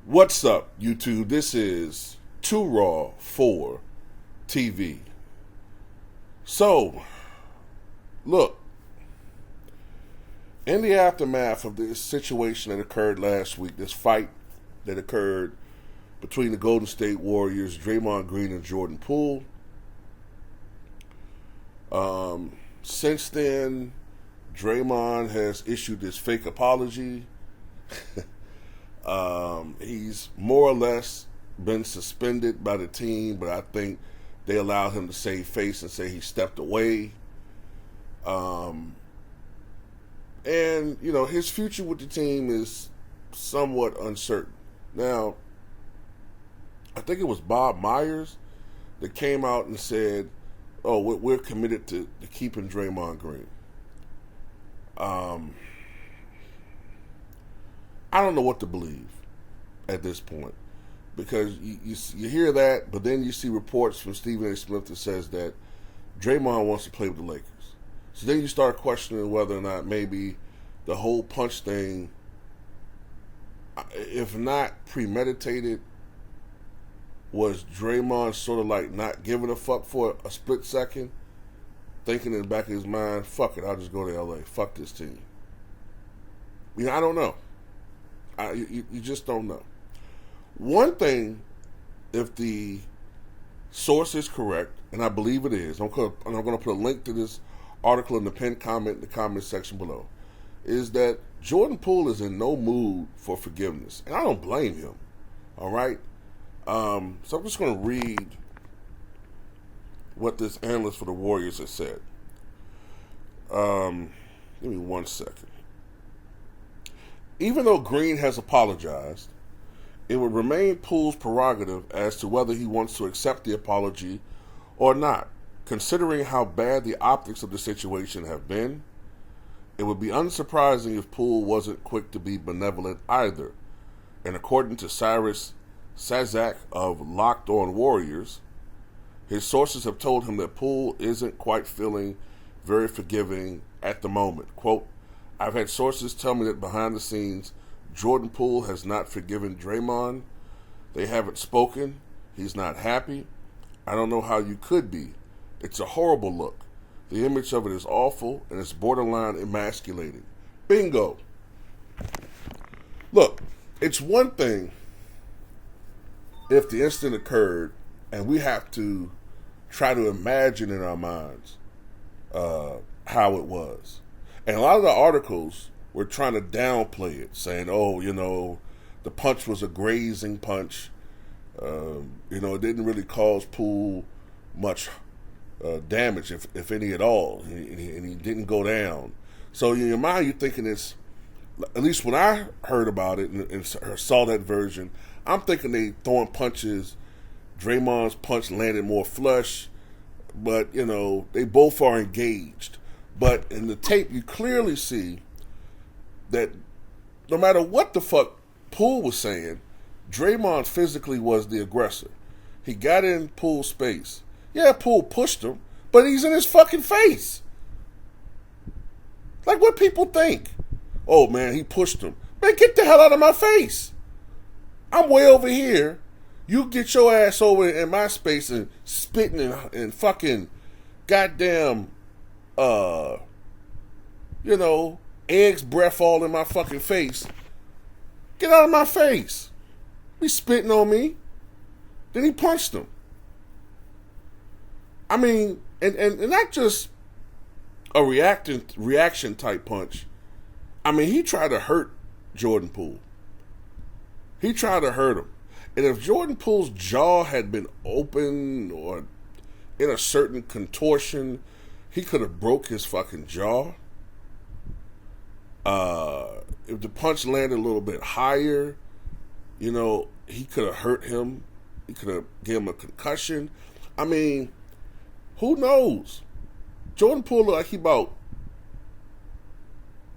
What's up, YouTube? This is Too Raw for TV. So, look, in the aftermath of this situation that occurred last week, this fight that occurred between the Golden State Warriors, Draymond Green and Jordan Poole, since then, Draymond has issued this fake apology. He's more or less been suspended by the team, but I think they allowed him to save face and say he stepped away. And, you know, his future with the team is somewhat uncertain. Now, I think it was Bob Myers that came out and said, oh, we're committed to keeping Draymond Green. I don't know what to believe at this point, because you hear that, but then you see reports from Stephen A. Smith that says that Draymond wants to play with the Lakers. So then you start questioning whether or not maybe the whole punch thing, if not premeditated, was Draymond sort of like not giving a fuck for a split second, thinking in the back of his mind, fuck it, I'll just go to LA, fuck this team. I don't know. You just don't know. One thing, if the source is correct, and I believe it is, I'm going to put a link to this article in the pinned comment in the comment section below, is that Jordan Poole is in no mood for forgiveness. And I don't blame him. All right? So I'm just going to read what this analyst for the Warriors has said. Give me 1 second. Even though Green has apologized, it would remain Poole's prerogative as to whether he wants to accept the apology or not. Considering how bad the optics of the situation have been, it would be unsurprising if Poole wasn't quick to be benevolent either. And according to Cyrus Sazak of Locked On Warriors, his sources have told him that Poole isn't quite feeling very forgiving at the moment. Quote, I've had sources tell me that behind the scenes, Jordan Poole has not forgiven Draymond. They haven't spoken. He's not happy. I don't know how you could be. It's a horrible look. The image of it is awful, and it's borderline emasculating. Bingo. Look, it's one thing if the incident occurred and we have to try to imagine in our minds how it was. And a lot of the articles were trying to downplay it, saying, oh, you know, the punch was a grazing punch. It didn't really cause Poole much damage, if any at all. And he didn't go down. So in your mind, you're thinking it's, at least when I heard about it and saw that version, I'm thinking they throwing punches. Draymond's punch landed more flush, but, you know, they both are engaged. But in the tape, you clearly see that no matter what the fuck Poole was saying, Draymond physically was the aggressor. He got in Poole's space. Yeah, Poole pushed him, but he's in his fucking face. Like what people think. Oh, man, he pushed him. Man, get the hell out of my face. I'm way over here. You get your ass over in my space and spitting and fucking goddamn eggs breath all in my fucking face. Get out of my face. Be spitting on me. Then he punched him. I mean, and not just a reaction type punch. I mean, he tried to hurt Jordan Poole. He tried to hurt him. And if Jordan Poole's jaw had been open or in a certain contortion, he could have broke his fucking jaw. If the punch landed a little bit higher, you know, he could have hurt him. He could have given him a concussion. I mean, who knows? Jordan Poole looked like he about,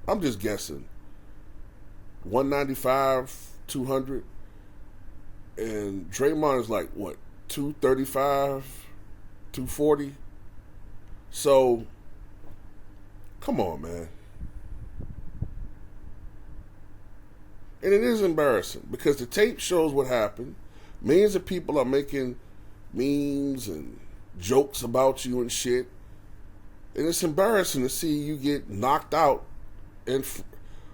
I'm just guessing, 195, 200. And Draymond is like, what, 235, 240? So, come on, man. And it is embarrassing because the tape shows what happened. Millions of people are making memes and jokes about you and shit. And it's embarrassing to see you get knocked out and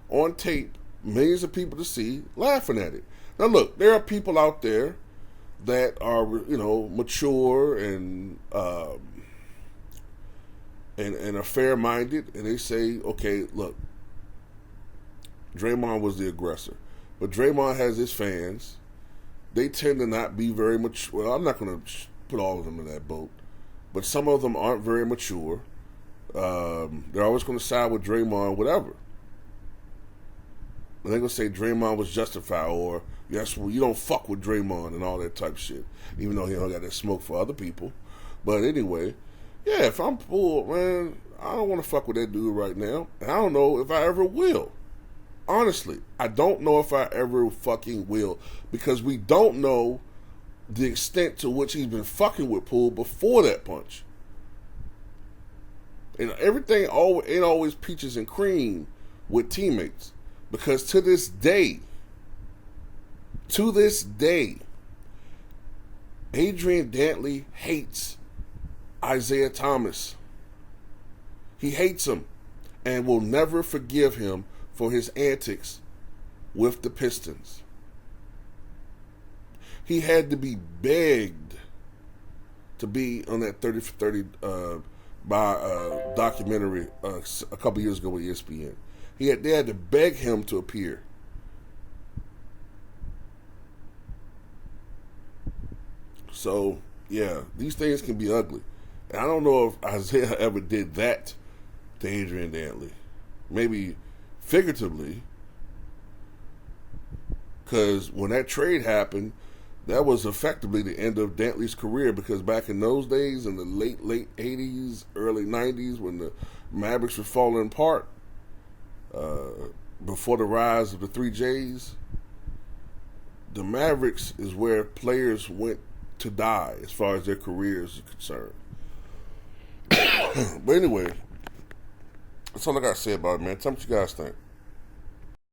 on tape, millions of people to see laughing at it. Now look, there are people out there that are, mature and are fair-minded, and they say, okay, look, Draymond was the aggressor. But Draymond has his fans. They tend to not be very mature. Well, I'm not going to put all of them in that boat. But some of them aren't very mature. They're always going to side with Draymond, whatever. And they're going to say Draymond was justified, or, yes, well, you don't fuck with Draymond and all that type of shit. Even though he don't got that smoke for other people. But anyway, yeah, if I'm Poole, man, I don't want to fuck with that dude right now. And I don't know if I ever will. Honestly, I don't know if I ever fucking will, because we don't know the extent to which he's been fucking with Poole before that punch. And everything ain't always peaches and cream with teammates, because to this day, Adrian Dantley hates Isaiah Thomas. He hates him and will never forgive him for his antics with the Pistons. He had to be begged to be on that 30 for 30 documentary a couple years ago with ESPN. They had to beg him to appear. So, yeah, these things can be ugly. And I don't know if Isaiah ever did that to Adrian Dantley. Maybe figuratively, because when that trade happened, that was effectively the end of Dantley's career, because back in those days, in the late 80s, early 90s, when the Mavericks were falling apart, before the rise of the 3Js, the Mavericks is where players went to die as far as their careers are concerned. But anyway, that's all I got to say about it, man. Tell me what you guys think.